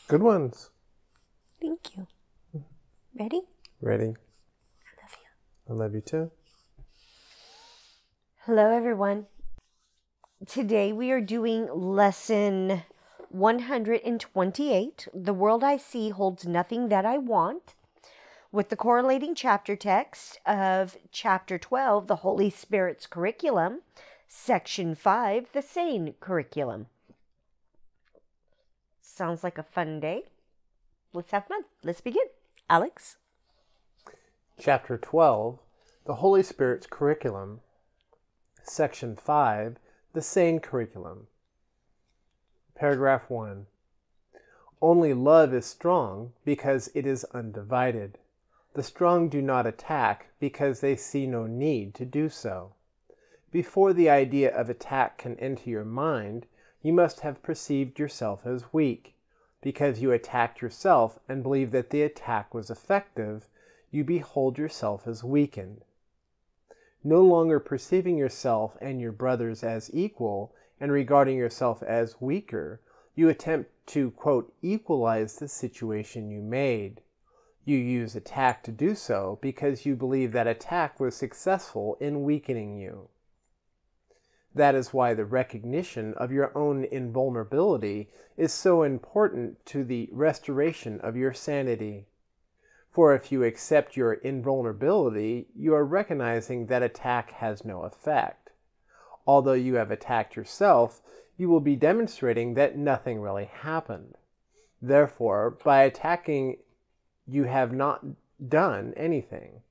Good ones. Thank you. Ready? Ready. I love you. I love you too. Hello, everyone. Today we are doing lesson 128. The world I see holds nothing that I want, with the correlating chapter text of chapter 12, the Holy Spirit's curriculum, section 5, the sane curriculum. Sounds like a fun day. Let's have fun. Let's begin. Alex? Chapter 12, the Holy Spirit's curriculum, section 5, the sane curriculum. Paragraph 1. Only love is strong because it is undivided. The strong do not attack because they see no need to do so. Before the idea of attack can enter your mind, you must have perceived yourself as weak. Because you attacked yourself and believe that the attack was effective, you behold yourself as weakened. No longer perceiving yourself and your brothers as equal and regarding yourself as weaker, you attempt to, quote, equalize the situation you made. You use attack to do so because you believe that attack was successful in weakening you. That is why the recognition of your own invulnerability is so important to the restoration of your sanity. For if you accept your invulnerability, you are recognizing that attack has no effect. Although you have attacked yourself, you will be demonstrating that nothing really happened. Therefore, by attacking, you have not done anything.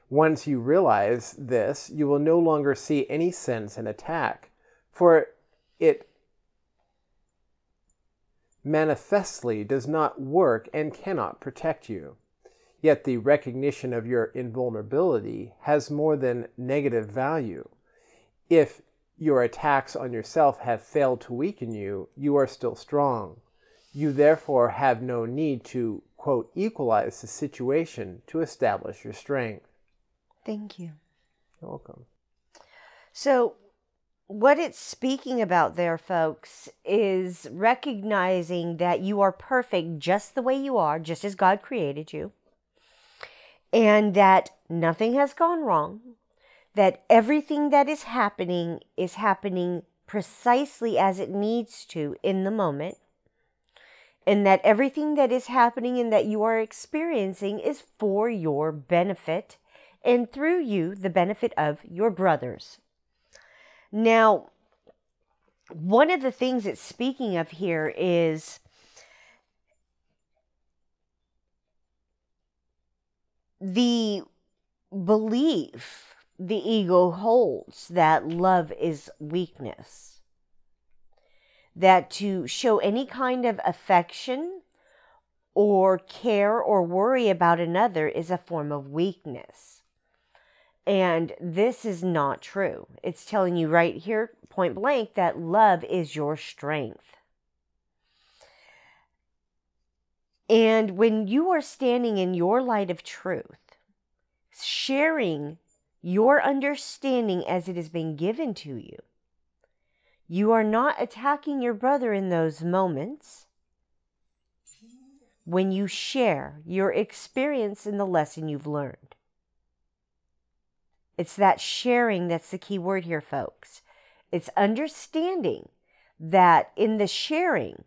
Once you realize this, you will no longer see any sense in attack, for it manifestly does not work and cannot protect you. Yet the recognition of your invulnerability has more than negative value. If your attacks on yourself have failed to weaken you, you are still strong. You therefore have no need to, quote, equalize the situation to establish your strength. Thank you. You're welcome. So, what it's speaking about there, folks, is recognizing that you are perfect just the way you are, just as God created you, and that nothing has gone wrong, that everything that is happening precisely as it needs to in the moment, and that everything that is happening and that you are experiencing is for your benefit, and through you, the benefit of your brothers. Now, one of the things it's speaking of here is the belief the ego holds that love is weakness. That to show any kind of affection or care or worry about another is a form of weakness. And this is not true. It's telling you right here, point blank, that love is your strength. And when you are standing in your light of truth, sharing your understanding as it has been given to you, you are not attacking your brother in those moments when you share your experience in the lesson you've learned. It's that sharing that's the key word here, folks. It's understanding that in the sharing,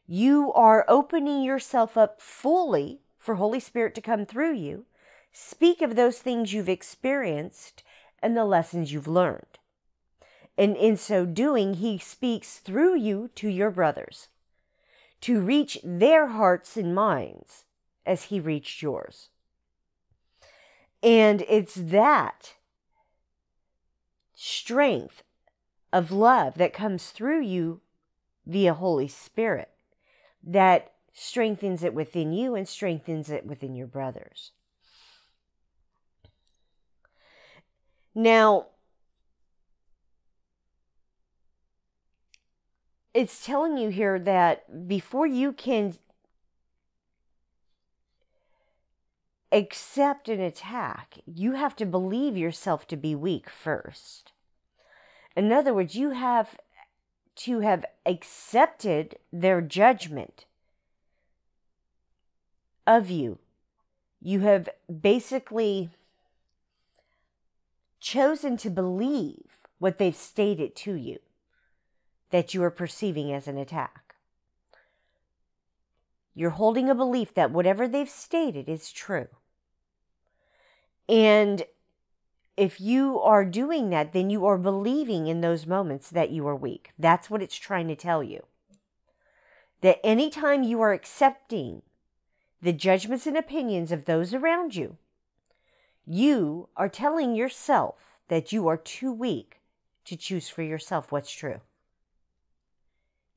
you are opening yourself up fully for Holy Spirit to come through you, speak of those things you've experienced and the lessons you've learned. And in so doing, He speaks through you to your brothers to reach their hearts and minds as He reached yours. And it's that strength of love that comes through you via Holy Spirit that strengthens it within you and strengthens it within your brothers. Now, it's telling you here that before you can accept an attack, you have to believe yourself to be weak first. In other words, you have to have accepted their judgment of you. You have basically chosen to believe what they've stated to you that you are perceiving as an attack. You're holding a belief that whatever they've stated is true. And if you are doing that, then you are believing in those moments that you are weak. That's what it's trying to tell you. That anytime you are accepting the judgments and opinions of those around you, you are telling yourself that you are too weak to choose for yourself what's true.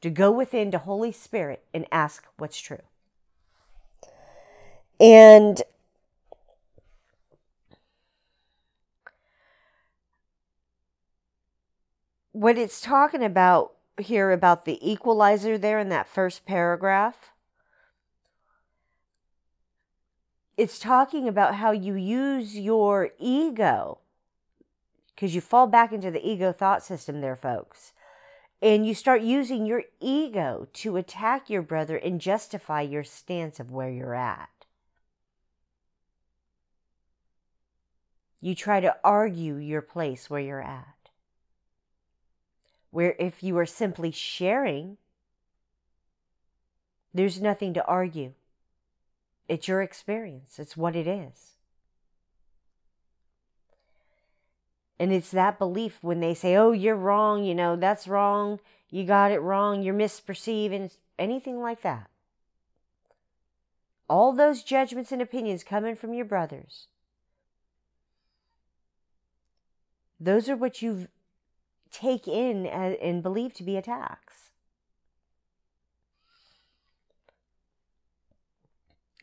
To go within to Holy Spirit and ask what's true. And what it's talking about here about the equalizer there in that first paragraph, it's talking about how you use your ego, because you fall back into the ego thought system there, folks. And you start using your ego to attack your brother and justify your stance of where you're at. You try to argue your place where you're at. Where if you are simply sharing, there's nothing to argue. It's your experience. It's what it is. And it's that belief when they say, oh, you're wrong, you know, that's wrong, you got it wrong, you're misperceiving, anything like that. All those judgments and opinions coming from your brothers, those are what you take in and believe to be attacks.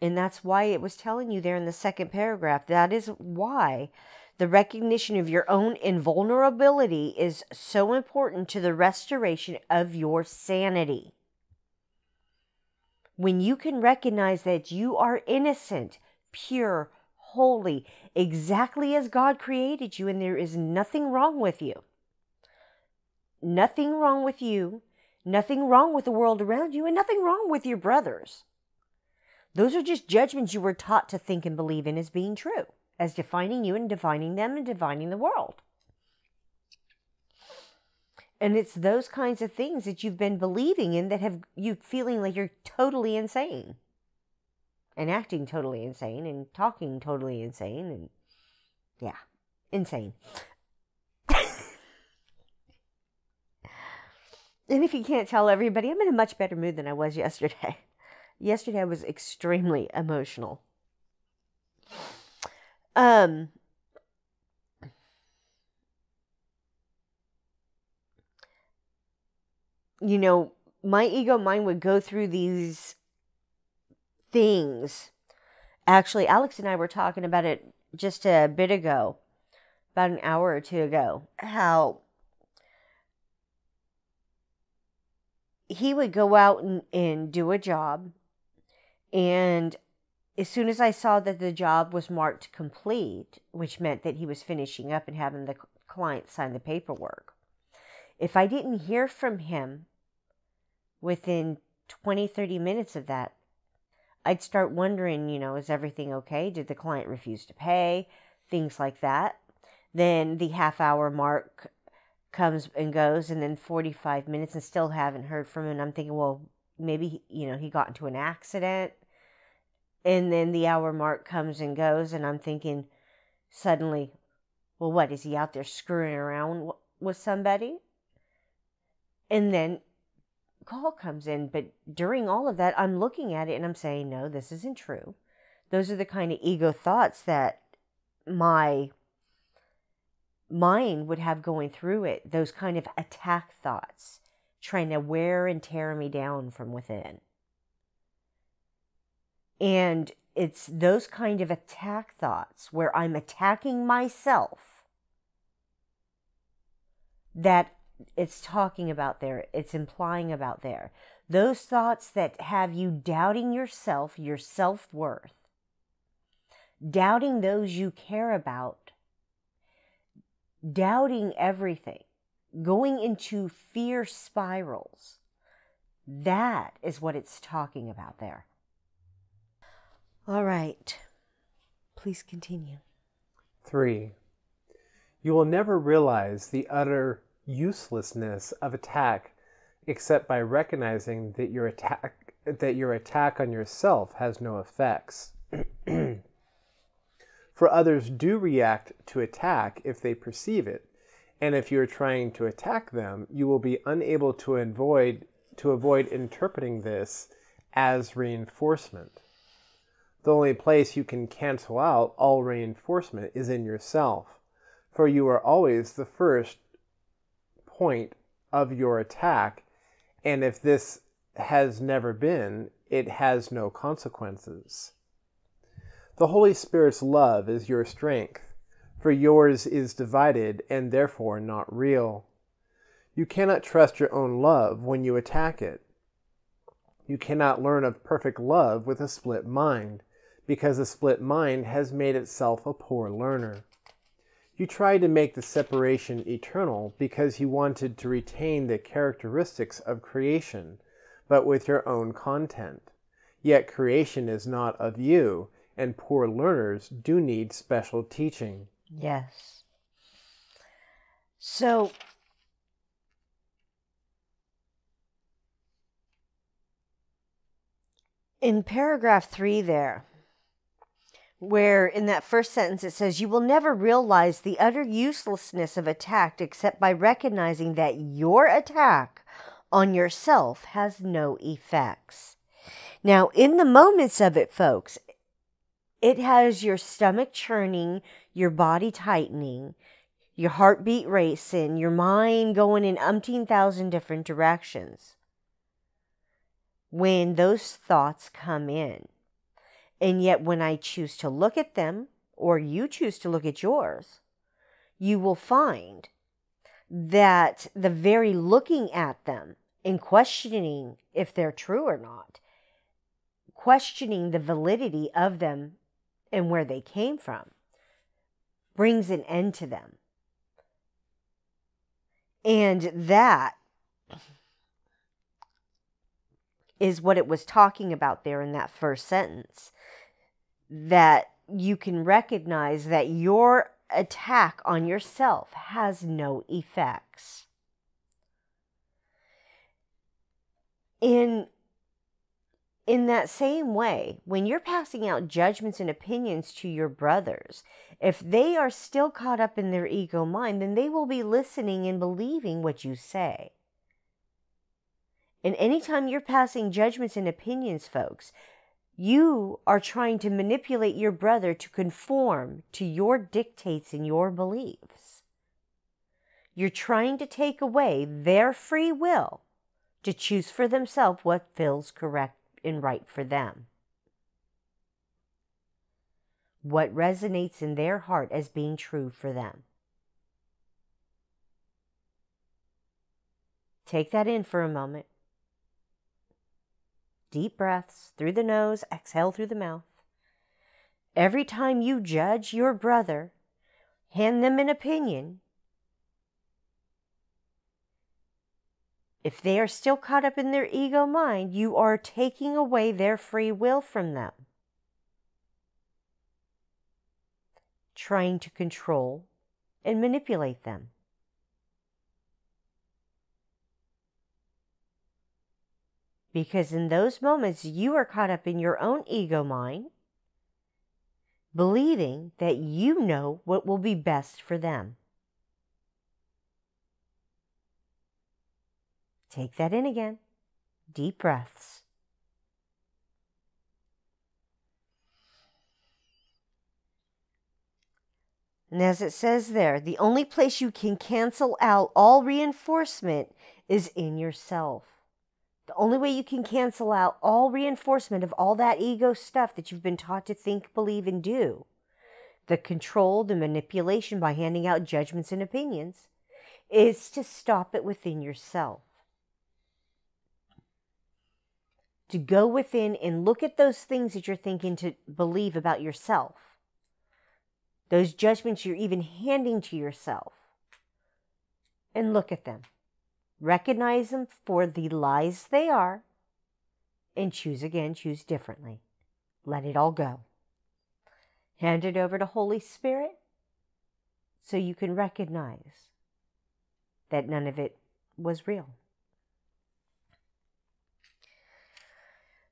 And that's why it was telling you there in the second paragraph. That is why the recognition of your own invulnerability is so important to the restoration of your sanity. When you can recognize that you are innocent, pure, holy, exactly as God created you, and there is nothing wrong with you. Nothing wrong with you, nothing wrong with the world around you, and nothing wrong with your brothers. Those are just judgments you were taught to think and believe in as being true, as defining you and defining them and defining the world. And it's those kinds of things that you've been believing in that have you feeling like you're totally insane. And acting totally insane and talking totally insane and yeah, insane. And if you can't tell everybody, I'm in a much better mood than I was yesterday. Yesterday I was extremely emotional. You know, my ego mind would go through these things. Actually, Alex and I were talking about it just a bit ago, about an hour or two ago, how he would go out and do a job, and as soon as I saw that the job was marked complete, which meant that he was finishing up and having the client sign the paperwork, if I didn't hear from him within 20, 30 minutes of that, I'd start wondering, you know, is everything okay? Did the client refuse to pay? Things like that. Then the half-hour mark comes and goes, and then 45 minutes and still haven't heard from him. And I'm thinking, well, maybe, you know, he got into an accident. And then the hour mark comes and goes, and I'm thinking suddenly, well, what, is he out there screwing around with somebody? And then call comes in. But during all of that, I'm looking at it and I'm saying, no, this isn't true. Those are the kind of ego thoughts that my mind would have going through it. Those kind of attack thoughts, trying to wear and tear me down from within. And it's those kind of attack thoughts where I'm attacking myself that it's talking about there, it's implying about there. Those thoughts that have you doubting yourself, your self-worth, doubting those you care about, doubting everything, going into fear spirals. That is what it's talking about there. All right. Please continue. 3. You will never realize the utter uselessness of attack except by recognizing that your attack on yourself has no effects. For others do react to attack if they perceive it, and if you are trying to attack them, you will be unable to avoid interpreting this as reinforcement. The only place you can cancel out all reinforcement is in yourself, for you are always the first point of your attack, and if this has never been, it has no consequences. The Holy Spirit's love is your strength, for yours is divided and therefore not real. You cannot trust your own love when you attack it. You cannot learn of perfect love with a split mind, because a split mind has made itself a poor learner. You tried to make the separation eternal because you wanted to retain the characteristics of creation, but with your own content. Yet creation is not of you, and poor learners do need special teaching. Yes. So, in paragraph 3 there, where in that first sentence it says, you will never realize the utter uselessness of attack except by recognizing that your attack on yourself has no effects. Now, in the moments of it, folks, it has your stomach churning, your body tightening, your heartbeat racing, your mind going in umpteen thousand different directions when those thoughts come in. And yet when I choose to look at them, or you choose to look at yours, you will find that the very looking at them and questioning if they're true or not, questioning the validity of them and where they came from, brings an end to them. And that is what it was talking about there in that first sentence, that you can recognize that your attack on yourself has no effects. In that same way, when you're passing out judgments and opinions to your brothers, if they are still caught up in their ego mind, then they will be listening and believing what you say. And anytime you're passing judgments and opinions, folks, you are trying to manipulate your brother to conform to your dictates and your beliefs. You're trying to take away their free will to choose for themselves what feels correct and right for them. What resonates in their heart as being true for them. Take that in for a moment. Deep breaths through the nose, exhale through the mouth. Every time you judge your brother, hand them an opinion, if they are still caught up in their ego mind, you are taking away their free will from them. Trying to control and manipulate them. Because in those moments, you are caught up in your own ego mind, believing that you know what will be best for them. Take that in again. Deep breaths. And as it says there, the only place you can cancel out all reinforcement is in yourself. The only way you can cancel out all reinforcement of all that ego stuff that you've been taught to think, believe, and do, the control, the manipulation by handing out judgments and opinions, is to stop it within yourself. To go within and look at those things that you're thinking to believe about yourself. Those judgments you're even handing to yourself. and look at them. Recognize them for the lies they are, and choose again, choose differently. Let it all go. Hand it over to Holy Spirit so you can recognize that none of it was real.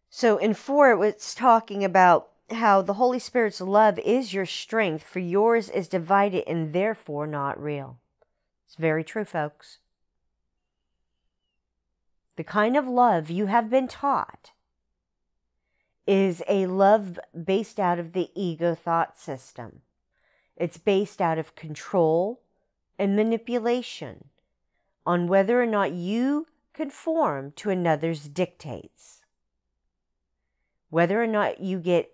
So in 4, it was talking about how the Holy Spirit's love is your strength, for yours is divided and therefore not real. It's very true, folks. The kind of love you have been taught is a love based out of the ego thought system. It's based out of control and manipulation on whether or not you conform to another's dictates. Whether or not you get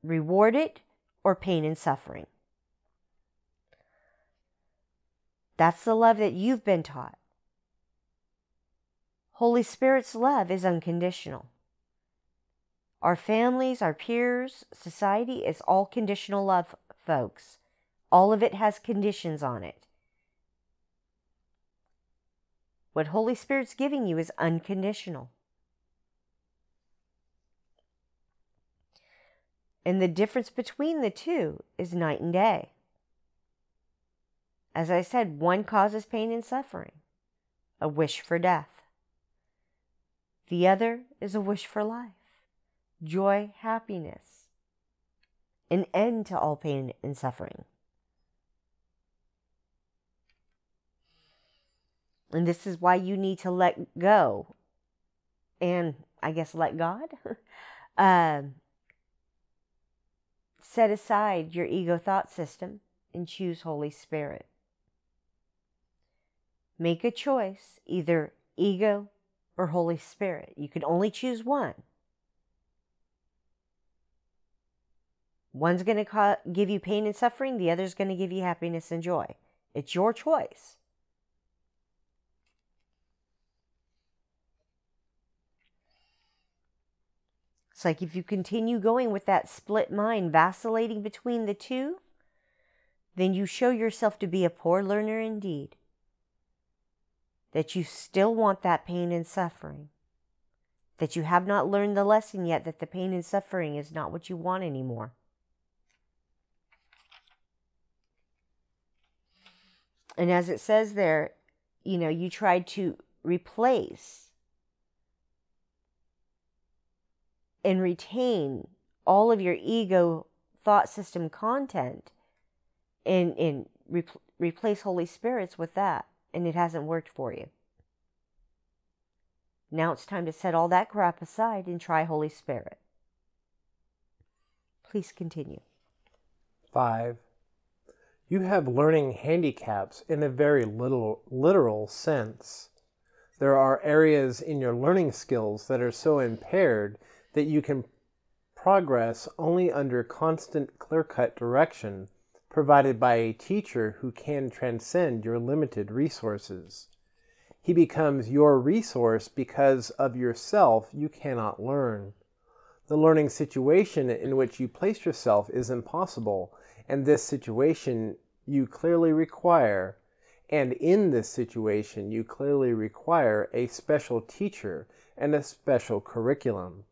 rewarded or pain and suffering. That's the love that you've been taught. Holy Spirit's love is unconditional. Our families, our peers, society is all conditional love, folks. All of it has conditions on it. What Holy Spirit's giving you is unconditional. And the difference between the two is night and day. As I said, one causes pain and suffering, a wish for death. The other is a wish for life, joy, happiness, an end to all pain and suffering. And this is why you need to let go and, I guess, let God. Set aside your ego thought system and choose Holy Spirit. Make a choice, either ego or Holy Spirit. You can only choose one. One's going to give you pain and suffering. The other's going to give you happiness and joy. It's your choice. It's like if you continue going with that split mind, vacillating between the two, then you show yourself to be a poor learner indeed. That you still want that pain and suffering. That you have not learned the lesson yet that the pain and suffering is not what you want anymore. And as it says there, you tried to replace and retain all of your ego thought system content and replace Holy Spirits with that. And it hasn't worked for you. Now it's time to set all that crap aside and try Holy Spirit. Please continue. 5. You have learning handicaps in a very literal sense. There are areas in your learning skills that are so impaired that you can progress only under constant clear-cut direction provided by a teacher who can transcend your limited resources. He becomes your resource because of yourself you cannot learn. The learning situation in which you place yourself is impossible, and this situation you clearly require, and in this situation you clearly require a special teacher and a special curriculum.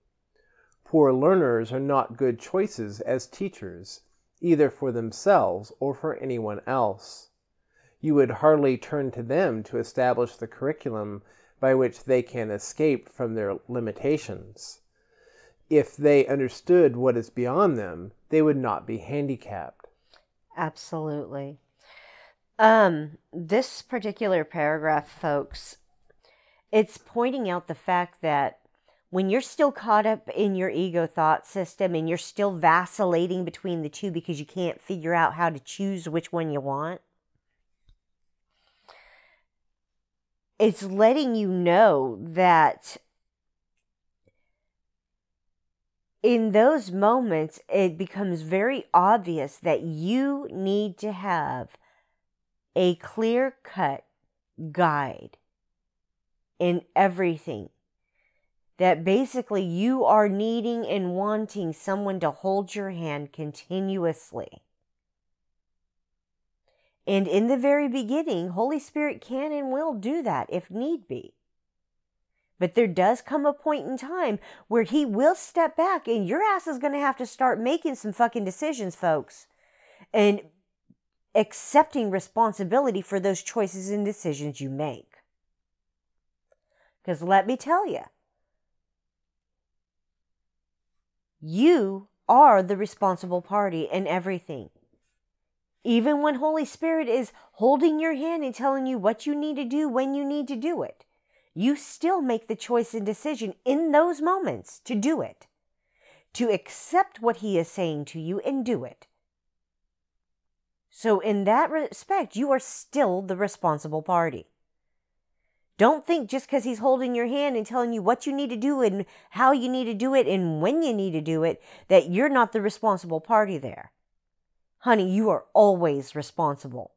Poor learners are not good choices as teachers, either for themselves or for anyone else. You would hardly turn to them to establish the curriculum by which they can escape from their limitations. If they understood what is beyond them, they would not be handicapped. Absolutely. This particular paragraph, folks, it's pointing out the fact that when you're still caught up in your ego thought system and you're still vacillating between the two because you can't figure out how to choose which one you want, it's letting you know that in those moments, it becomes very obvious that you need to have a clear-cut guide in everything. That basically you are needing and wanting someone to hold your hand continuously. And in the very beginning, Holy Spirit can and will do that if need be. But there does come a point in time where He will step back and your ass is going to have to start making some fucking decisions, folks. And accepting responsibility for those choices and decisions you make. Because let me tell you, you are the responsible party in everything. Even when Holy Spirit is holding your hand and telling you what you need to do when you need to do it, you still make the choice and decision in those moments to do it, to accept what He is saying to you and do it. So in that respect, you are still the responsible party. Don't think just because He's holding your hand and telling you what you need to do and how you need to do it and when you need to do it, that you're not the responsible party there. Honey, you are always responsible.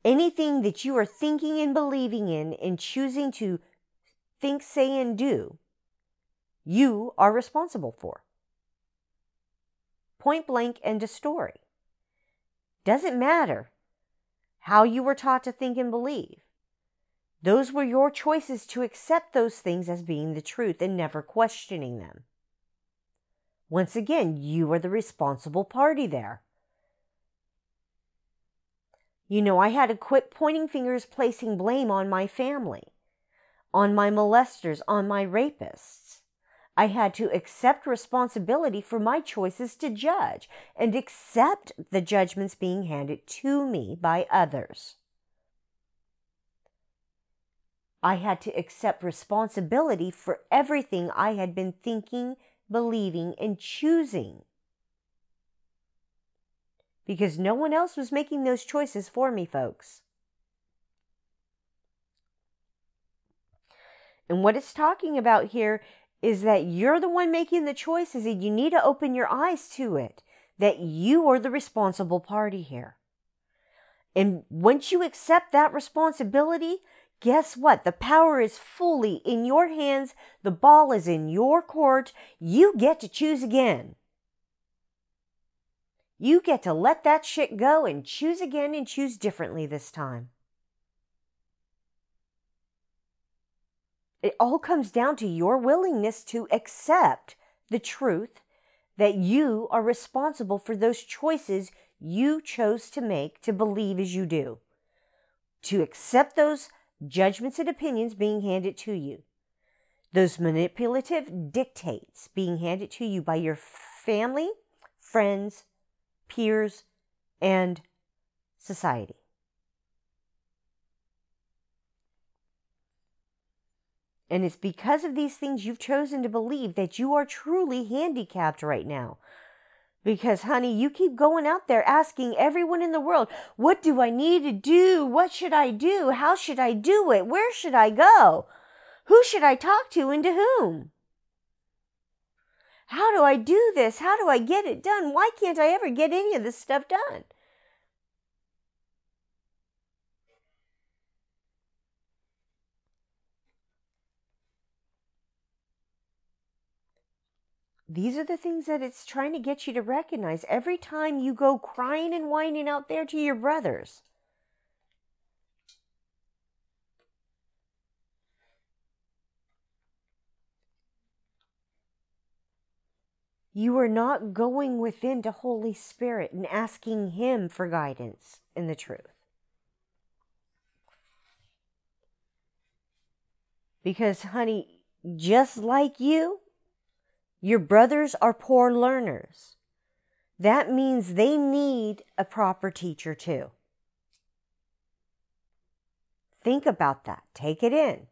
Anything that you are thinking and believing in and choosing to think, say, and do, you are responsible for. Point blank, end of story. Doesn't matter how you were taught to think and believe. Those were your choices to accept those things as being the truth and never questioning them. Once again, you are the responsible party there. You know, I had to quit pointing fingers, placing blame on my family, on my molesters, on my rapists. I had to accept responsibility for my choices to judge and accept the judgments being handed to me by others. I had to accept responsibility for everything I had been thinking, believing, and choosing. Because no one else was making those choices for me, folks. And what it's talking about here is that you're the one making the choices and you need to open your eyes to it, that you are the responsible party here. And once you accept that responsibility, guess what? The power is fully in your hands. The ball is in your court. You get to choose again. You get to let that shit go and choose again and choose differently this time. It all comes down to your willingness to accept the truth that you are responsible for those choices you chose to make to believe as you do. To accept those judgments and opinions being handed to you. Those manipulative dictates being handed to you by your family, friends, peers, and society. And it's because of these things you've chosen to believe that you are truly handicapped right now. Because, honey, you keep going out there asking everyone in the world, what do I need to do? What should I do? How should I do it? Where should I go? Who should I talk to and to whom? How do I do this? How do I get it done? Why can't I ever get any of this stuff done? These are the things that it's trying to get you to recognize every time you go crying and whining out there to your brothers. You are not going within to Holy Spirit and asking Him for guidance in the truth. Because, honey, just like you, your brothers are poor learners. That means they need a proper teacher too. Think about that. Take it in.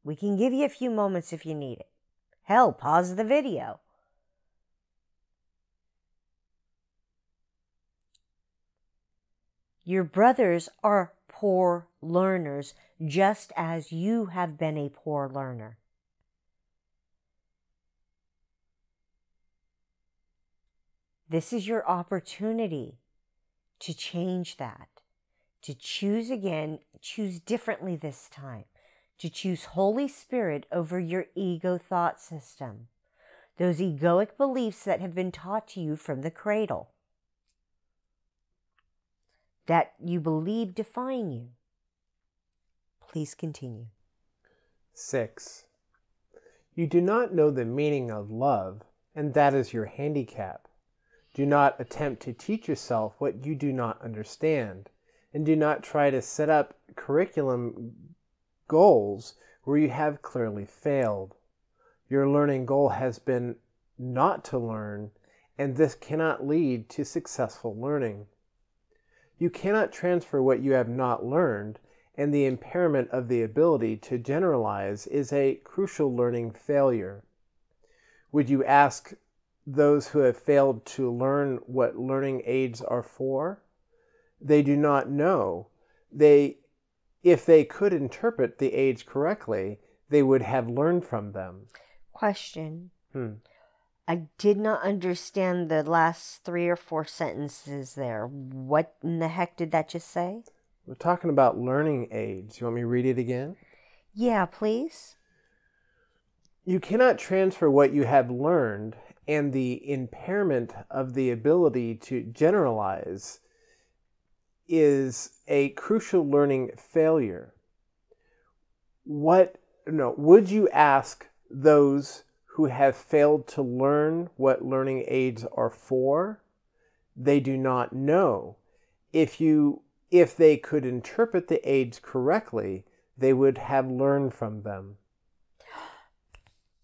We can give you a few moments if you need it. Hell, pause the video. Your brothers are poor learners, just as you have been a poor learner. This is your opportunity to change that, to choose again, choose differently this time, to choose Holy Spirit over your ego thought system, those egoic beliefs that have been taught to you from the cradle. that you believe define you. Please continue. 6. You do not know the meaning of love, and that is your handicap. Do not attempt to teach yourself what you do not understand, and do not try to set up curriculum goals where you have clearly failed. Your learning goal has been not to learn, and this cannot lead to successful learning. You cannot transfer what you have not learned, and the impairment of the ability to generalize is a crucial learning failure. Would you ask those who have failed to learn what learning aids are for? They do not know. If they could interpret the aids correctly, they would have learned from them. Question. I did not understand the last 3 or 4 sentences there. What in the heck did that just say? We're talking about learning aids. You want me to read it again? Yeah, please. You cannot transfer what you have learned, and the impairment of the ability to generalize is a crucial learning failure. Would you ask those who have failed to learn what learning aids are for? They do not know. If they could interpret the aids correctly, they would have learned from them.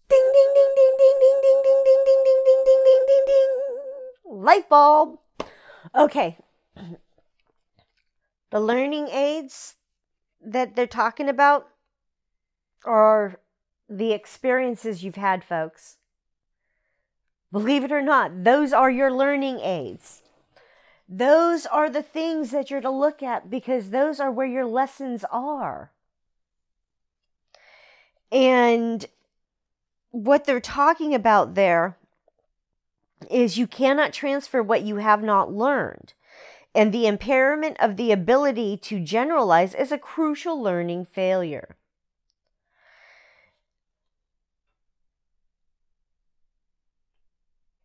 Ding, ding, ding, ding, ding, ding, ding, ding, ding, ding, ding, ding, ding, ding, ding, ding. Light bulb. Okay. The learning aids that they're talking about are the experiences you've had, folks. Believe it or not, those are your learning aids. Those are the things that you're to look at because those are where your lessons are. And what they're talking about there is you cannot transfer what you have not learned. And the impairment of the ability to generalize is a crucial learning failure.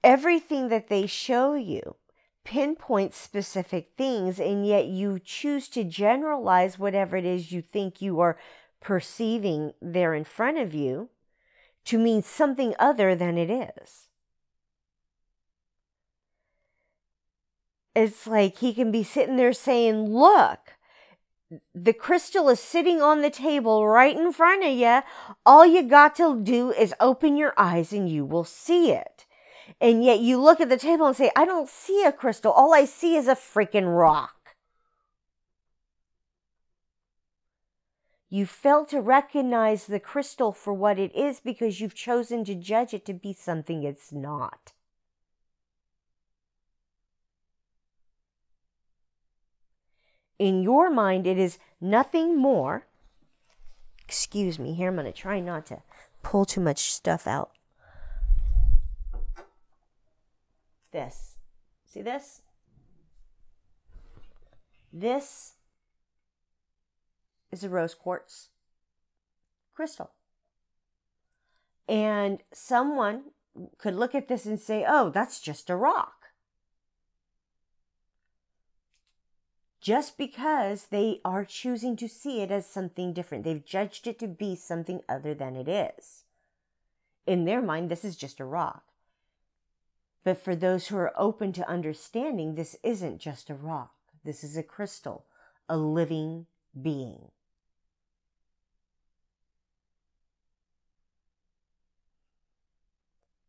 Everything that they show you pinpoints specific things, and yet you choose to generalize whatever it is you think you are perceiving there in front of you to mean something other than it is. It's like he can be sitting there saying, look, the crystal is sitting on the table right in front of you. All you got to do is open your eyes and you will see it. And yet you look at the table and say, I don't see a crystal. All I see is a freaking rock. You fail to recognize the crystal for what it is because you've chosen to judge it to be something it's not. In your mind, it is nothing more. Excuse me here, I'm going to try not to pull too much stuff out. This. See this? This is a rose quartz crystal. And someone could look at this and say, oh, that's just a rock. Just because they are choosing to see it as something different. They've judged it to be something other than it is. In their mind, this is just a rock. But for those who are open to understanding, this isn't just a rock. This is a crystal, a living being.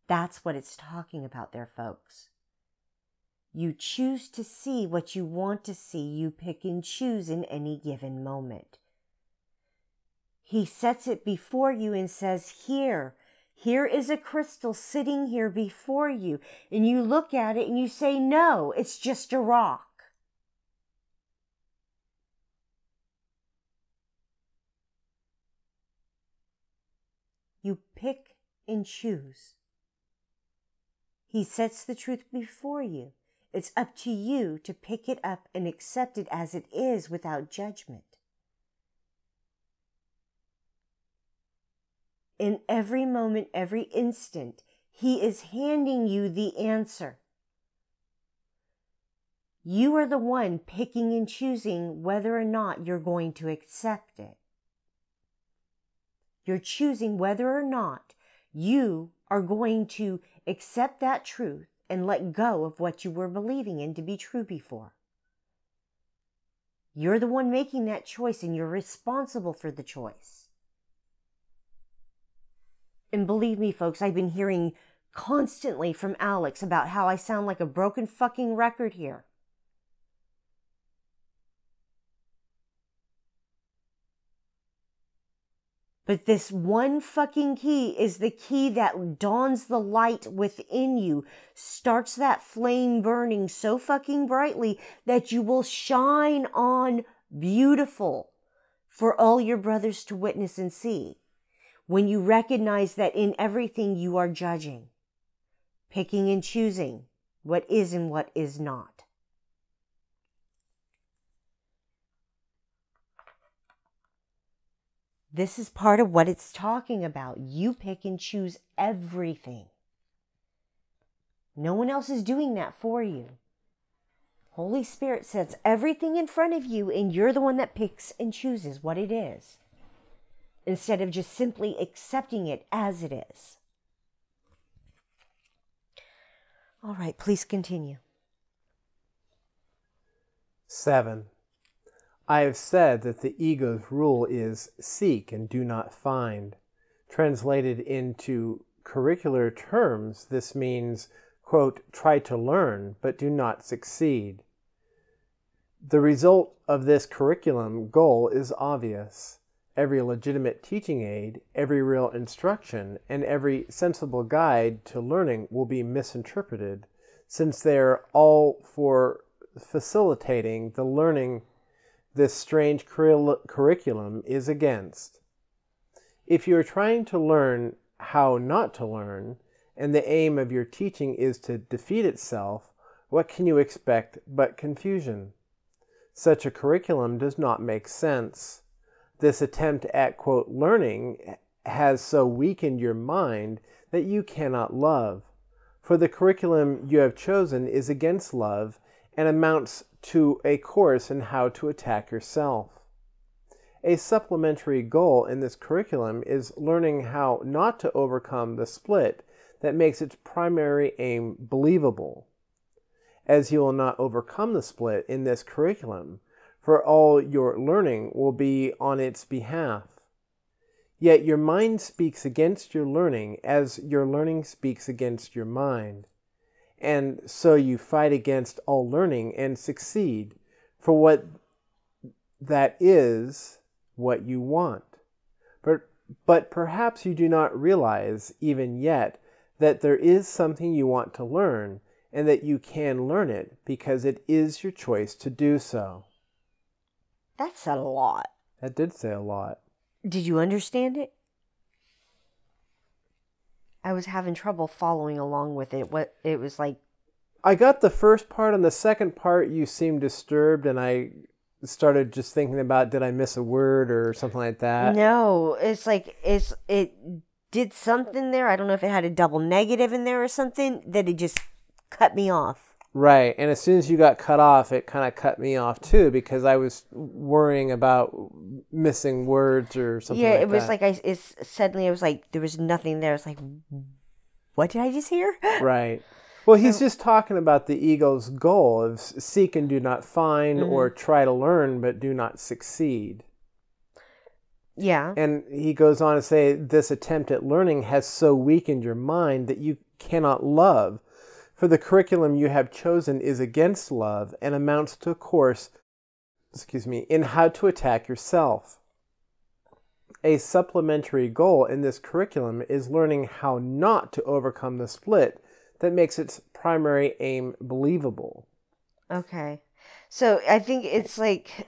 That's what it's talking about there, folks. You choose to see what you want to see. You pick and choose in any given moment. He sets it before you and says, here is a crystal sitting here before you. And you look at it and you say, no, it's just a rock. You pick and choose. He sets the truth before you. It's up to you to pick it up and accept it as it is without judgment. In every moment, every instant, He is handing you the answer. You are the one picking and choosing whether or not you're going to accept it. You're choosing whether or not you are going to accept that truth and let go of what you were believing in to be true before. You're the one making that choice, and you're responsible for the choice. And believe me, folks, I've been hearing constantly from Alex about how I sound like a broken fucking record here. But this one fucking key is the key that dawns the light within you, starts that flame burning so fucking brightly that you will shine on beautiful for all your brothers to witness and see. When you recognize that in everything you are judging, picking and choosing what is and what is not. This is part of what it's talking about. You pick and choose everything. No one else is doing that for you. Holy Spirit sets everything in front of you, and you're the one that picks and chooses what it is, instead of just simply accepting it as it is. All right, please continue. 7. I have said that the ego's rule is seek and do not find. Translated into curricular terms, this means, quote, try to learn, but do not succeed. The result of this curriculum goal is obvious. Every legitimate teaching aid, every real instruction, and every sensible guide to learning will be misinterpreted, since they are all for facilitating the learning this strange curriculum is against. If you are trying to learn how not to learn, and the aim of your teaching is to defeat itself, what can you expect but confusion? Such a curriculum does not make sense. This attempt at, quote, learning has so weakened your mind that you cannot love. For the curriculum you have chosen is against love and amounts to a course in how to attack yourself. A supplementary goal in this curriculum is learning how not to overcome the split that makes its primary aim believable. As you will not overcome the split in this curriculum, for all your learning will be on its behalf. Yet your mind speaks against your learning as your learning speaks against your mind. And so you fight against all learning and succeed for what that is what you want. But perhaps you do not realize even yet that there is something you want to learn and that you can learn it because it is your choice to do so. That said a lot. That did say a lot. Did you understand it? I was having trouble following along with it. What it was like. I got the first part. On the second part, you seemed disturbed, and I started just thinking about, did I miss a word or something like that? No, it's like it did something there. I don't know if it had a double negative in there or something that it just cut me off. Right, and as soon as you got cut off, it kind of cut me off too, because I was worrying about missing words or something like that. Yeah, it was like suddenly it was like there was nothing there. It's like, what did I just hear? Right. Well, he's just talking about the ego's goal of seek and do not find, or try to learn but do not succeed. Yeah. And he goes on to say, this attempt at learning has so weakened your mind that you cannot love. For the curriculum you have chosen is against love and amounts to a course, in how to attack yourself. A supplementary goal in this curriculum is learning how not to overcome the split that makes its primary aim believable. Okay. So I think it's like...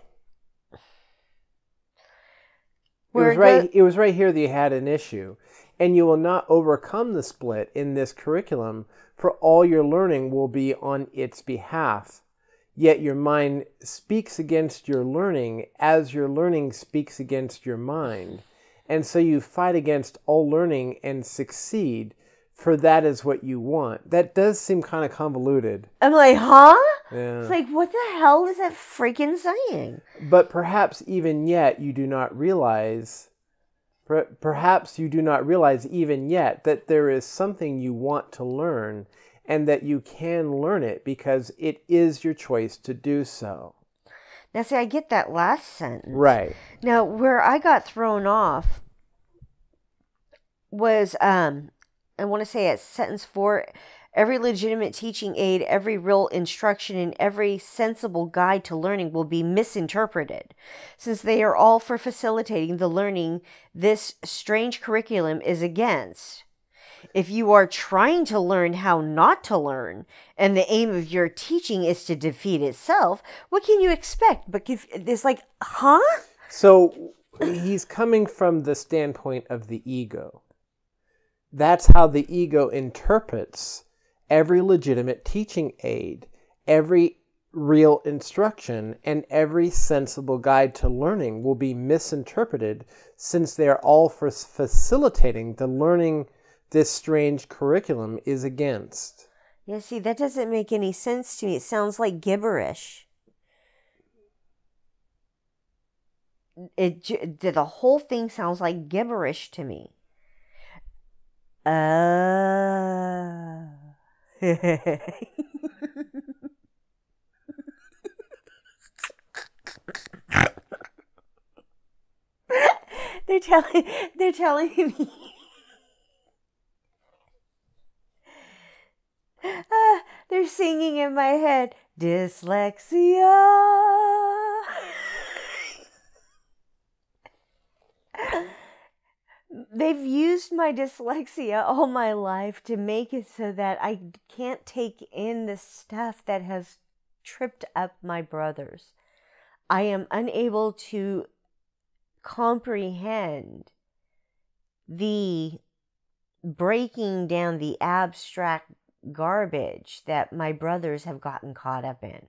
It was right here that you had an issue. And you will not overcome the split in this curriculum, for all your learning will be on its behalf. Yet your mind speaks against your learning as your learning speaks against your mind. And so you fight against all learning and succeed, for that is what you want. That does seem kind of convoluted. I'm like, huh? Yeah. It's like, what the hell is that freaking saying? But perhaps even yet you do not realize, even yet that there is something you want to learn and that you can learn it because it is your choice to do so. Now, see, I get that last sentence. Right. Now, where I got thrown off was, I want to say at sentence 4, every legitimate teaching aid, every real instruction, and every sensible guide to learning will be misinterpreted, since they are all for facilitating the learning this strange curriculum is against. If you are trying to learn how not to learn, and the aim of your teaching is to defeat itself, what can you expect? But it's like, huh? So he's coming from the standpoint of the ego. That's how the ego interprets every legitimate teaching aid, every real instruction, and every sensible guide to learning will be misinterpreted, since they are all for facilitating the learning this strange curriculum is against. Yeah, see, that doesn't make any sense to me. It sounds like gibberish. The whole thing sounds like gibberish to me. They're telling me. They're singing in my head, dyslexia. They've used my dyslexia all my life to make it so that I can't take in the stuff that has tripped up my brothers. I am unable to comprehend the breaking down the abstract garbage that my brothers have gotten caught up in.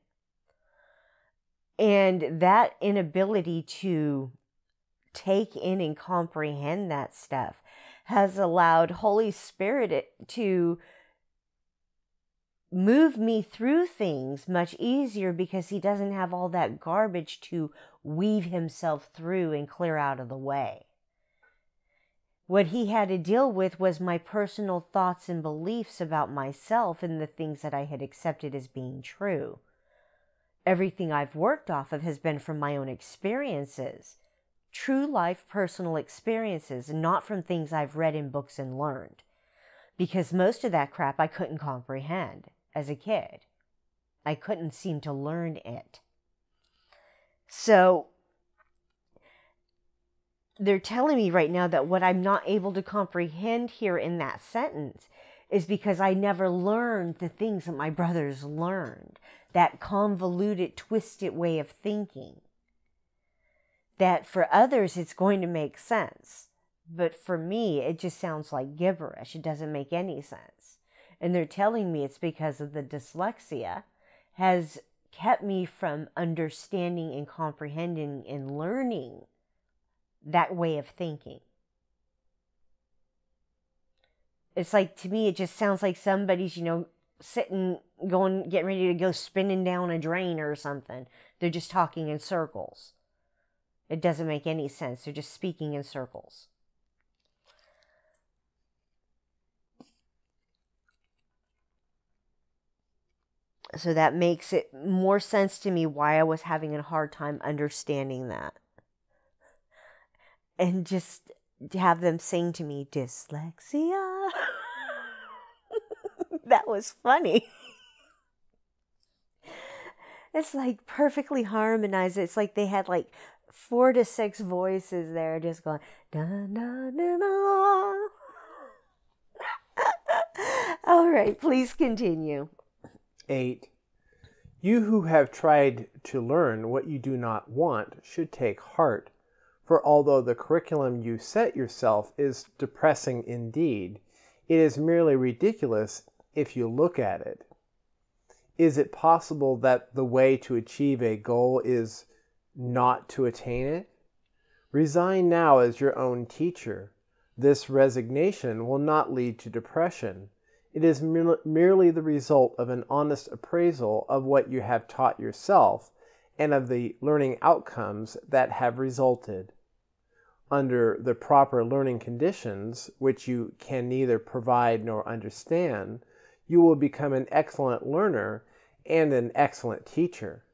And that inability to take in and comprehend that stuff has allowed Holy Spirit to move me through things much easier, because he doesn't have all that garbage to weave himself through and clear out of the way. What he had to deal with was my personal thoughts and beliefs about myself and the things that I had accepted as being true. Everything I've worked off of has been from my own experiences. True life personal experiences, not from things I've read in books and learned. Because most of that crap I couldn't comprehend as a kid. I couldn't seem to learn it. So they're telling me right now that what I'm not able to comprehend here in that sentence is because I never learned the things that my brothers learned. That convoluted, twisted way of thinking. That for others it's going to make sense. But for me, it just sounds like gibberish. It doesn't make any sense. And they're telling me it's because of the dyslexia has kept me from understanding and comprehending and learning that way of thinking. It's like, to me, it just sounds like somebody's, sitting, getting ready to go spinning down a drain or something. They're just talking in circles. It doesn't make any sense. They're just speaking in circles. So that makes it more sense to me why I was having a hard time understanding that. And just to have them sing to me, dyslexia. That was funny. It's like perfectly harmonized. It's like they had like 4 to 6 voices there just going, da, da, da, da. All right, please continue. 8. You who have tried to learn what you do not want should take heart, for although the curriculum you set yourself is depressing indeed, it is merely ridiculous if you look at it. Is it possible that the way to achieve a goal is not to attain it? Resign now as your own teacher. This resignation will not lead to depression. It is merely the result of an honest appraisal of what you have taught yourself and of the learning outcomes that have resulted. Under the proper learning conditions, which you can neither provide nor understand, you will become an excellent learner and an excellent teacher.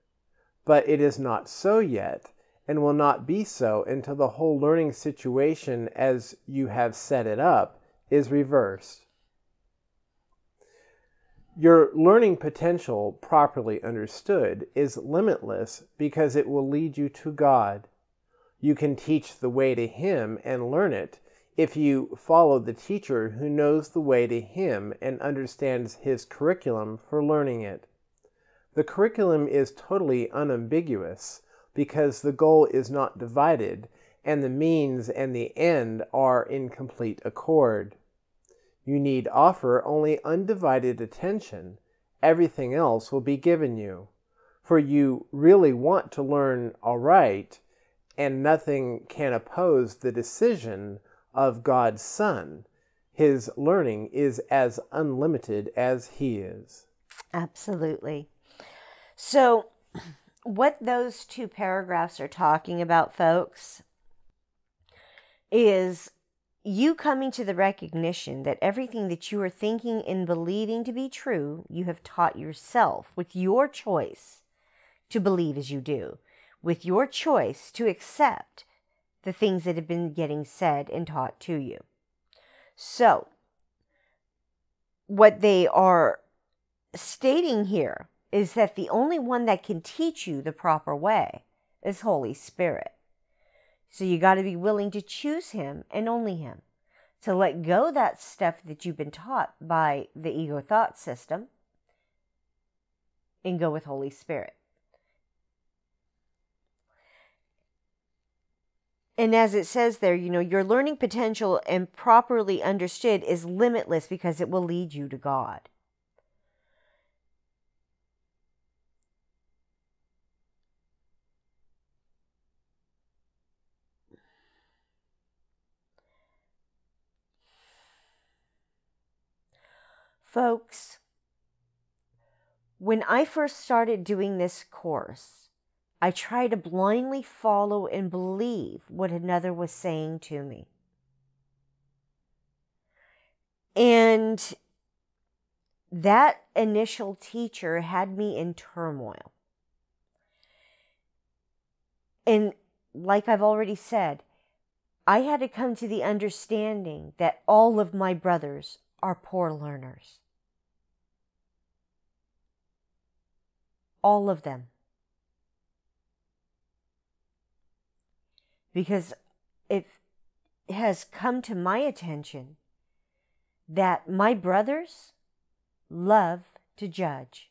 But it is not so yet, and will not be so until the whole learning situation as you have set it up is reversed. Your learning potential, properly understood, is limitless because it will lead you to God. You can teach the way to Him and learn it if you follow the teacher who knows the way to Him and understands His curriculum for learning it. The curriculum is totally unambiguous because the goal is not divided and the means and the end are in complete accord. You need offer only undivided attention. Everything else will be given you, for you really want to learn aright, and nothing can oppose the decision of God's Son. His learning is as unlimited as He is. Absolutely. So, what those two paragraphs are talking about, folks, is you coming to the recognition that everything that you are thinking and believing to be true, you have taught yourself with your choice to believe as you do, with your choice to accept the things that have been getting said and taught to you. So, what they are stating here is that the only one that can teach you the proper way is Holy Spirit. So you got to be willing to choose Him and only Him. To let go that stuff that you've been taught by the ego thought system and go with Holy Spirit. And as it says there, your learning potential and properly understood is limitless because it will lead you to God. Folks, when I first started doing this course, I tried to blindly follow and believe what another was saying to me. And that initial teacher had me in turmoil. And like I've already said, I had to come to the understanding that all of my brothers are poor learners. All of them. Because it has come to my attention that my brothers love to judge.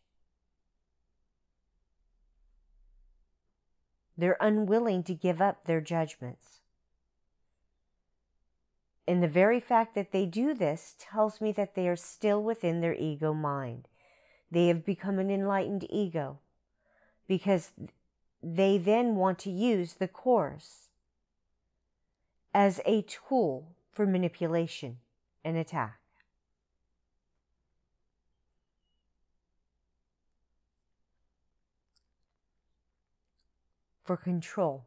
They're unwilling to give up their judgments. And the very fact that they do this tells me that they are still within their ego mind. They have become an enlightened ego because they then want to use the course as a tool for manipulation and attack. For control.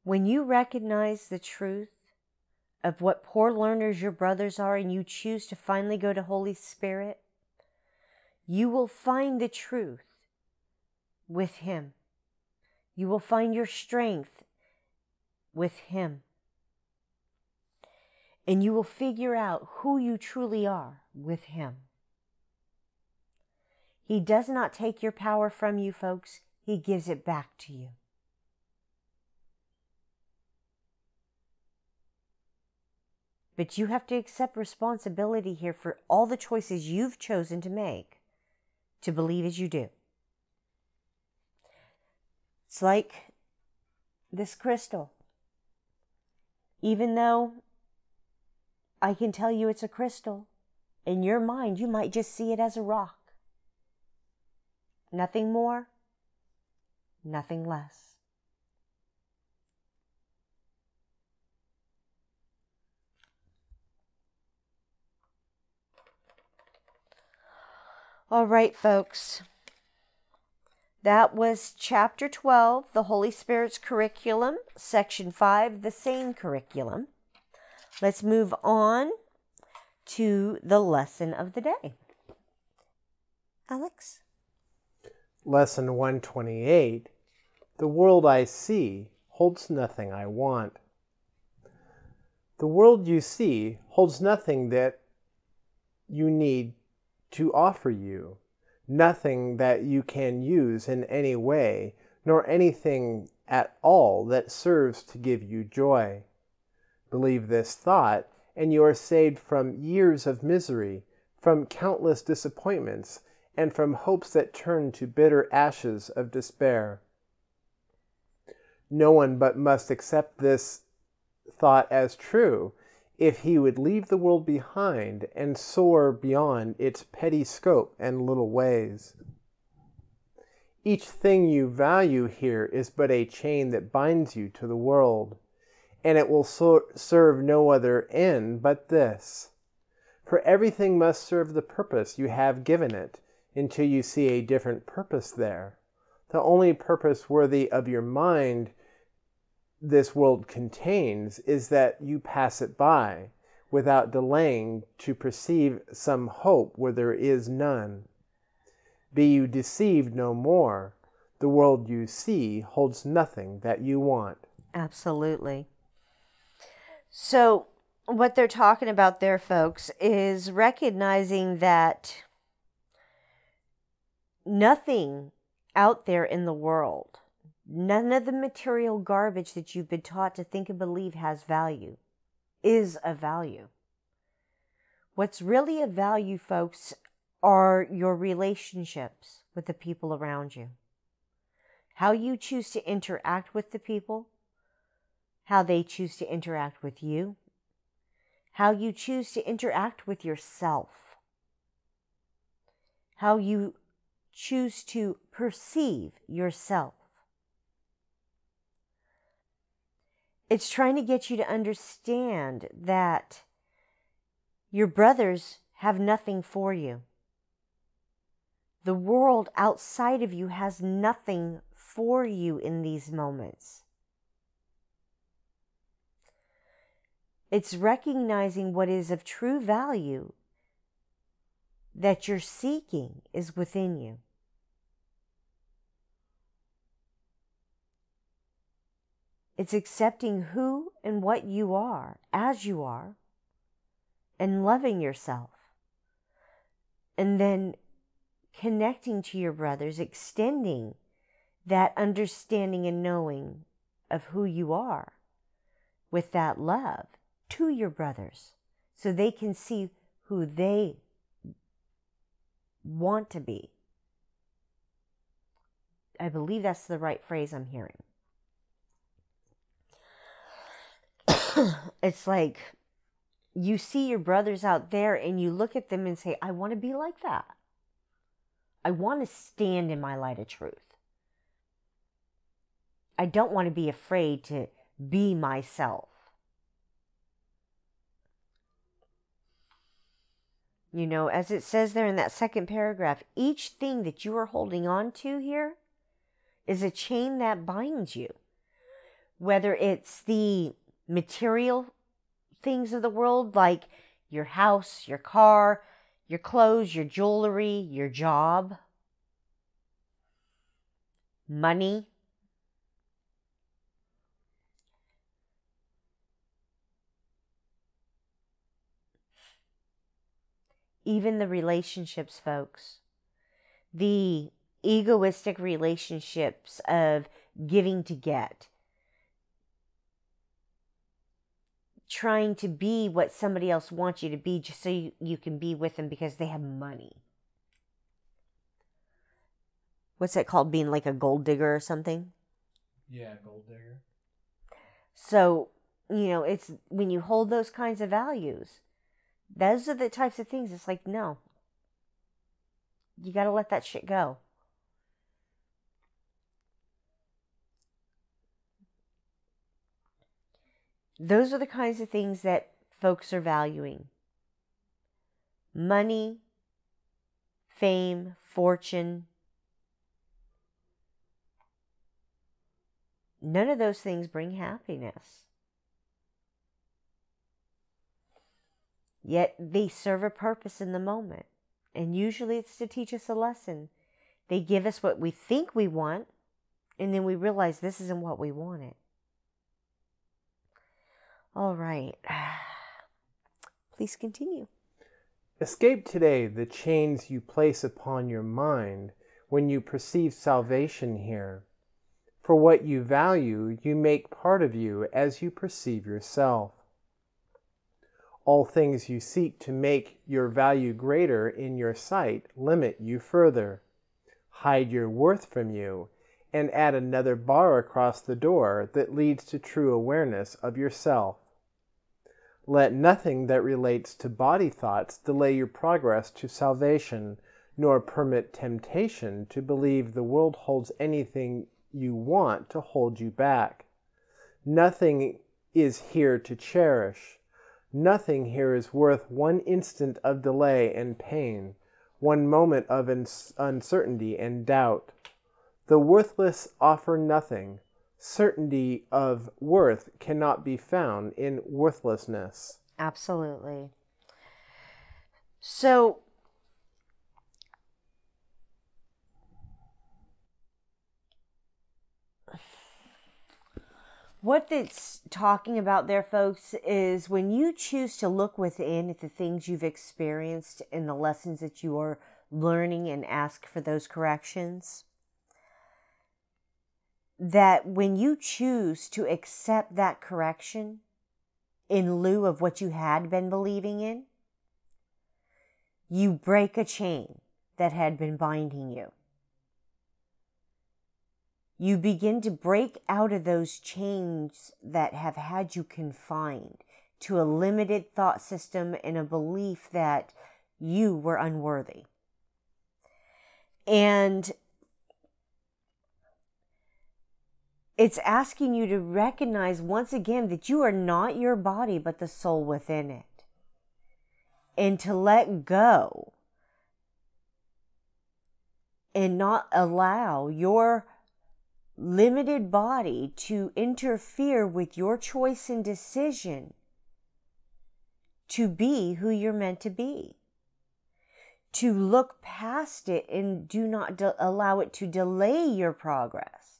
When you recognize the truth of what poor learners your brothers are and you choose to finally go to Holy Spirit, you will find the truth with Him. You will find your strength with Him. And you will figure out who you truly are with Him. He does not take your power from you, folks. He gives it back to you. But you have to accept responsibility here for all the choices you've chosen to make to believe as you do. It's like this crystal. Even though I can tell you it's a crystal, in your mind you might just see it as a rock. Nothing more, nothing less. All right, folks. That was Chapter 12, the Holy Spirit's Curriculum, Section 5, the Sane Curriculum. Let's move on to the lesson of the day. Alex? Lesson 128. The world I see holds nothing I want. The world you see holds nothing that you need to offer you, nothing that you can use in any way, nor anything at all that serves to give you joy. Believe this thought, and you are saved from years of misery, from countless disappointments, and from hopes that turn to bitter ashes of despair. No one but must accept this thought as true if he would leave the world behind and soar beyond its petty scope and little ways. Each thing you value here is but a chain that binds you to the world, and it will serve no other end but this. For everything must serve the purpose you have given it, until you see a different purpose there. The only purpose worthy of your mind this world contains is that you pass it by, without delaying to perceive some hope where there is none. Be you deceived no more. The world you see holds nothing that you want. Absolutely. So, what they're talking about there, folks, is recognizing that nothing out there in the world, none of the material garbage that you've been taught to think and believe has value, is of value. What's really of value, folks, are your relationships with the people around you. How you choose to interact with the people, how they choose to interact with you, how you choose to interact with yourself, how you choose to perceive yourself. It's trying to get you to understand that your brothers have nothing for you. The world outside of you has nothing for you in these moments. It's recognizing what is of true value that you're seeking is within you. It's accepting who and what you are as you are and loving yourself. And then connecting to your brothers, extending that understanding and knowing of who you are with that love to your brothers so they can see who they want to be. I believe that's the right phrase I'm hearing. It's like you see your brothers out there and you look at them and say, I want to be like that. I want to stand in my light of truth. I don't want to be afraid to be myself. You know, as it says there in that second paragraph, each thing that you are holding on to here is a chain that binds you. Whether it's the material things of the world, like your house, your car, your clothes, your jewelry, your job, money. Even the relationships, folks. The egoistic relationships of giving to get. Trying to be what somebody else wants you to be just so you can be with them because they have money. What's that called? Being like a gold digger or something? Yeah, gold digger. So, you know, it's when you hold those kinds of values, those are the types of things. It's like, no. You got to let that shit go. Those are the kinds of things that folks are valuing. Money, fame, fortune. None of those things bring happiness. Yet they serve a purpose in the moment. And usually it's to teach us a lesson. They give us what we think we want, and then we realize this isn't what we wanted. All right. Please continue. Escape today the chains you place upon your mind when you perceive salvation here. For what you value, you make part of you as you perceive yourself. All things you seek to make your value greater in your sight limit you further, hide your worth from you, and add another bar across the door that leads to true awareness of yourself. Let nothing that relates to body thoughts delay your progress to salvation, nor permit temptation to believe the world holds anything you want to hold you back. Nothing is here to cherish. Nothing here is worth one instant of delay and pain, one moment of uncertainty and doubt. The worthless offer nothing. Certainty of worth cannot be found in worthlessness. Absolutely. So, what it's talking about there, folks, is when you choose to look within at the things you've experienced and the lessons that you are learning and ask for those corrections, that when you choose to accept that correction in lieu of what you had been believing in, you break a chain that had been binding you. You begin to break out of those chains that have had you confined to a limited thought system and a belief that you were unworthy. And it's asking you to recognize once again that you are not your body, but the soul within it. And to let go and not allow your limited body to interfere with your choice and decision to be who you're meant to be. To look past it and do not allow it to delay your progress.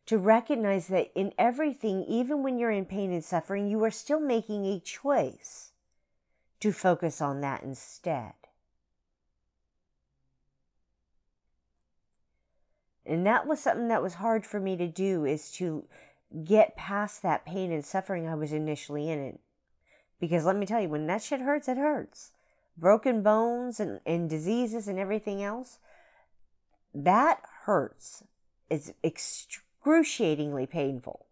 To recognize that in everything, even when you're in pain and suffering, you are still making a choice to focus on that instead. And that was something that was hard for me to do, is to get past that pain and suffering I was initially in it. Because let me tell you, when that shit hurts, it hurts. Broken bones and diseases and everything else, that hurts. It's excruciatingly painful.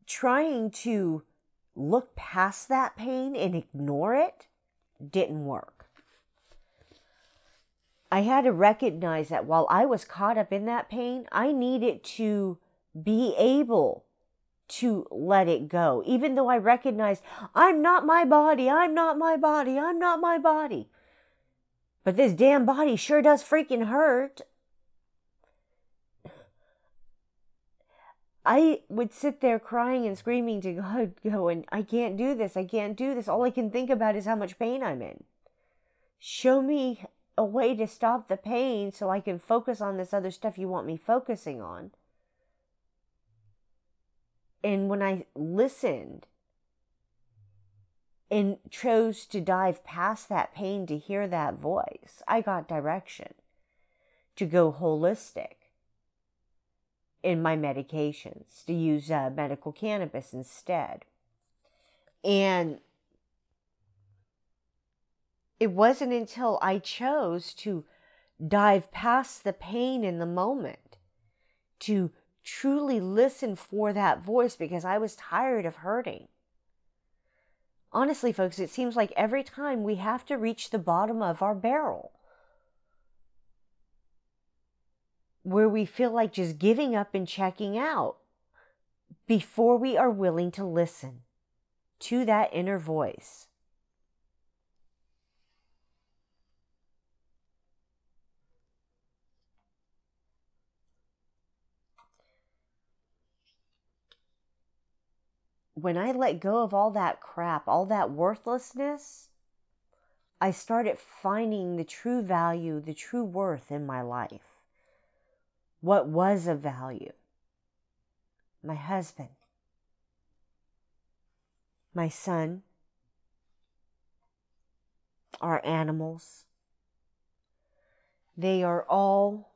Trying to look past that pain and ignore it didn't work. I had to recognize that while I was caught up in that pain, I needed to be able to let it go. Even though I recognized, I'm not my body, I'm not my body, I'm not my body. But this damn body sure does freaking hurt. I would sit there crying and screaming to God, going, I can't do this, I can't do this. All I can think about is how much pain I'm in. Show me a way to stop the pain so I can focus on this other stuff you want me focusing on. And when I listened and chose to dive past that pain to hear that voice, I got direction to go holistic in my medications, to use medical cannabis instead. And it wasn't until I chose to dive past the pain in the moment, to truly listen for that voice, because I was tired of hurting. Honestly, folks, it seems like every time we have to reach the bottom of our barrel. where we feel like just giving up and checking out before we are willing to listen to that inner voice. When I let go of all that crap, all that worthlessness, I started finding the true value, the true worth in my life. What was of value? My husband, my son, our animals. They are all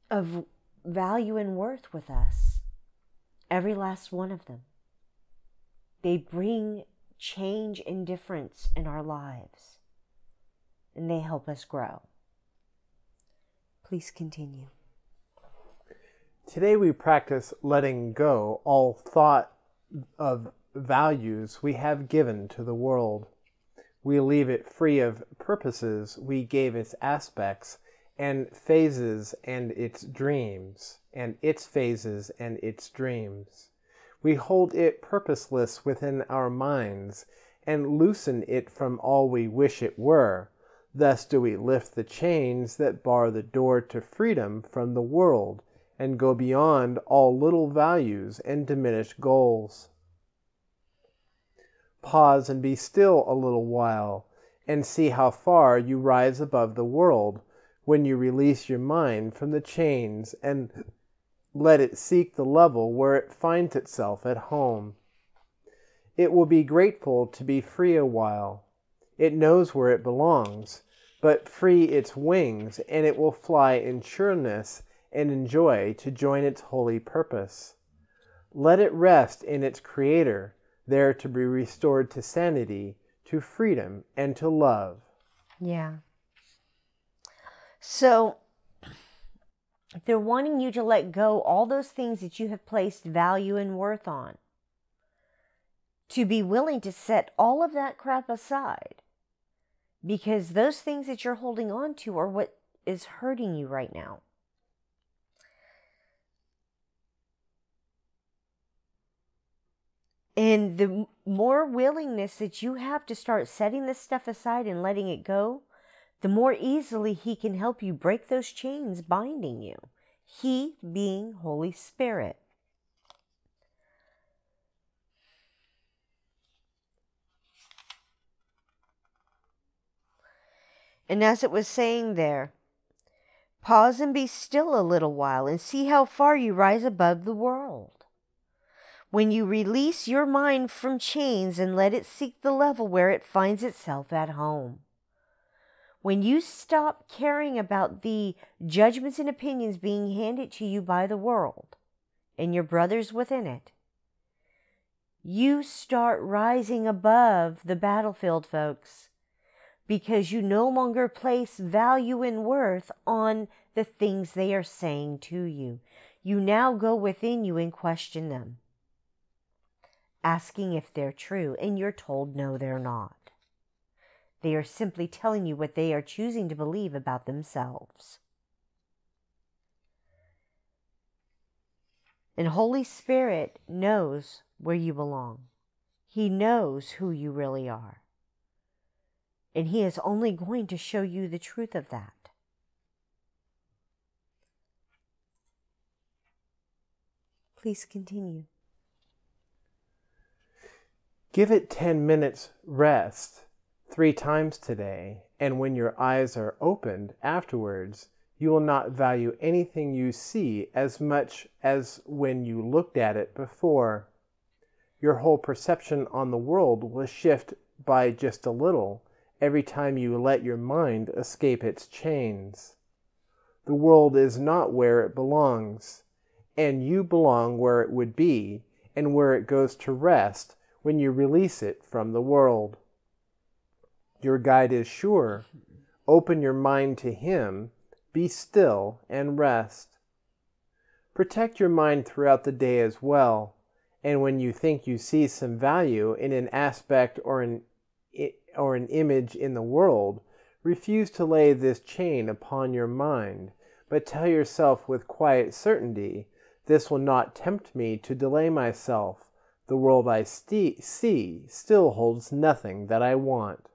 of value and worth with us. Every last one of them. They bring change and difference in our lives. And they help us grow. Please continue. Today we practice letting go all thought of values we have given to the world. We leave it free of purposes we gave its aspects and phases and its dreams, and its phases and its dreams. We hold it purposeless within our minds and loosen it from all we wish it were. Thus do we lift the chains that bar the door to freedom from the world and go beyond all little values and diminished goals. Pause and be still a little while and see how far you rise above the world when you release your mind from the chains and let it seek the level where it finds itself at home. It will be grateful to be free a while. It knows where it belongs, but free its wings, and it will fly in sureness and in joy to join its holy purpose. Let it rest in its Creator, there to be restored to sanity, to freedom, and to love. Yeah. So, they're wanting you to let go all those things that you have placed value and worth on. To be willing to set all of that crap aside. Because those things that you're holding on to are what is hurting you right now. And the more willingness that you have to start setting this stuff aside and letting it go, the more easily He can help you break those chains binding you. He being Holy Spirit. And as it was saying there, pause and be still a little while and see how far you rise above the world. When you release your mind from chains and let it seek the level where it finds itself at home. When you stop caring about the judgments and opinions being handed to you by the world and your brothers within it, you start rising above the battlefield, folks, because you no longer place value and worth on the things they are saying to you. You now go within you and question them, asking if they're true, and you're told no, they're not. They are simply telling you what they are choosing to believe about themselves. And Holy Spirit knows where you belong. He knows who you really are. And He is only going to show you the truth of that. Please continue. Give it 10 minutes rest 3 times today, and when your eyes are opened afterwards, you will not value anything you see as much as when you looked at it before. Your whole perception on the world will shift by just a little every time you let your mind escape its chains. The world is not where it belongs, and you belong where it would be and where it goes to rest when you release it from the world. Your guide is sure. Open your mind to Him, be still, and rest. Protect your mind throughout the day as well, and when you think you see some value in an aspect or an image in the world, Refuse to lay this chain upon your mind, but tell yourself with quiet certainty, this will not tempt me to delay myself. The world I see still holds nothing that I want.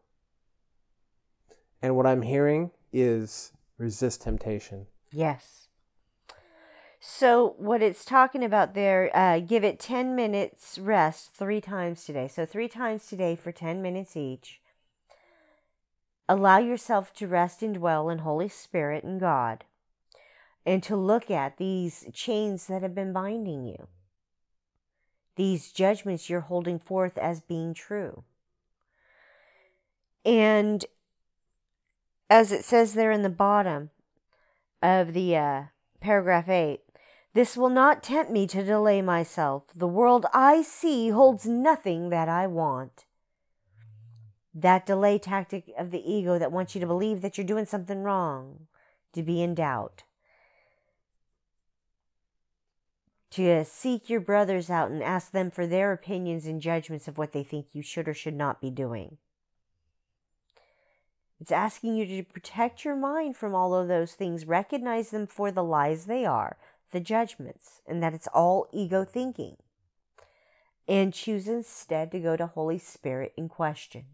And what I'm hearing is resist temptation. Yes. So what it's talking about there, give it 10 minutes rest 3 times today. So 3 times today for 10 minutes each. Allow yourself to rest and dwell in Holy Spirit and God, and to look at these chains that have been binding you, these judgments you're holding forth as being true. And as it says there in the bottom of the paragraph 8, this will not tempt me to delay myself. The world I see holds nothing that I want. That delay tactic of the ego that wants you to believe that you're doing something wrong, to be in doubt, to seek your brothers out and ask them for their opinions and judgments of what they think you should or should not be doing. It's asking you to protect your mind from all of those things, recognize them for the lies they are, the judgments, and that it's all ego thinking, and choose instead to go to Holy Spirit in question.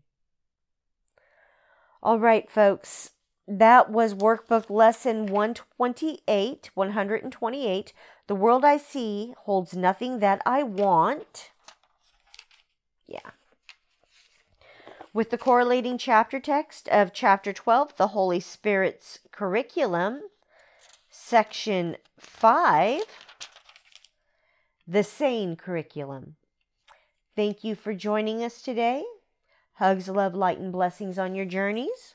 All right, folks, that was workbook lesson 128. The world I see holds nothing that I want. Yeah. With the correlating chapter text of chapter 12, the Holy Spirit's curriculum, section 5, the sane curriculum. Thank you for joining us today. Hugs, love, light, and blessings on your journeys.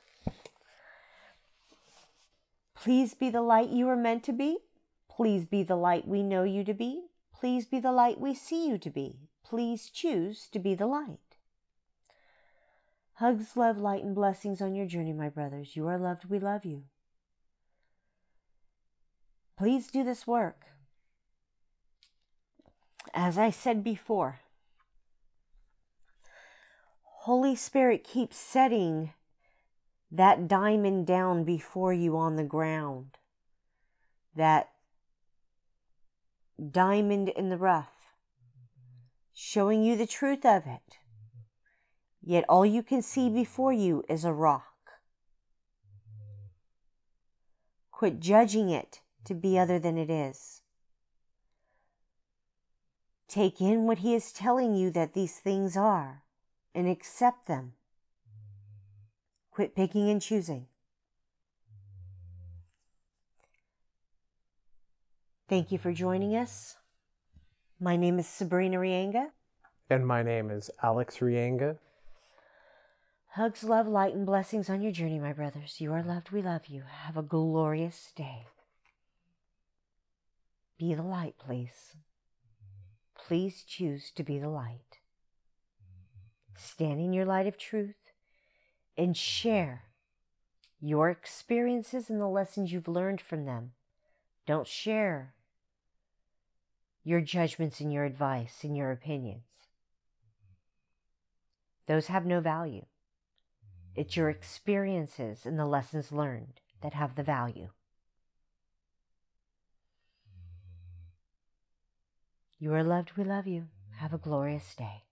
Please be the light you are meant to be. Please be the light we know you to be. Please be the light we see you to be. Please choose to be the light. Hugs, love, light, and blessings on your journey, my brothers. You are loved. We love you. Please do this work. As I said before, Holy Spirit keeps setting that diamond down before you on the ground. That diamond in the rough. Showing you the truth of it. Yet all you can see before you is a rock. Quit judging it to be other than it is. Take in what He is telling you that these things are and accept them. Quit picking and choosing. Thank you for joining us. My name is Sabrina Reyenga. And my name is Alex Reyenga. Hugs, love, light, and blessings on your journey, my brothers. You are loved. We love you. Have a glorious day. Be the light, please. Please choose to be the light. Stand in your light of truth and share your experiences and the lessons you've learned from them. Don't share your judgments and your advice and your opinions. Those have no value. It's your experiences and the lessons learned that have the value. You are loved. We love you. Have a glorious day.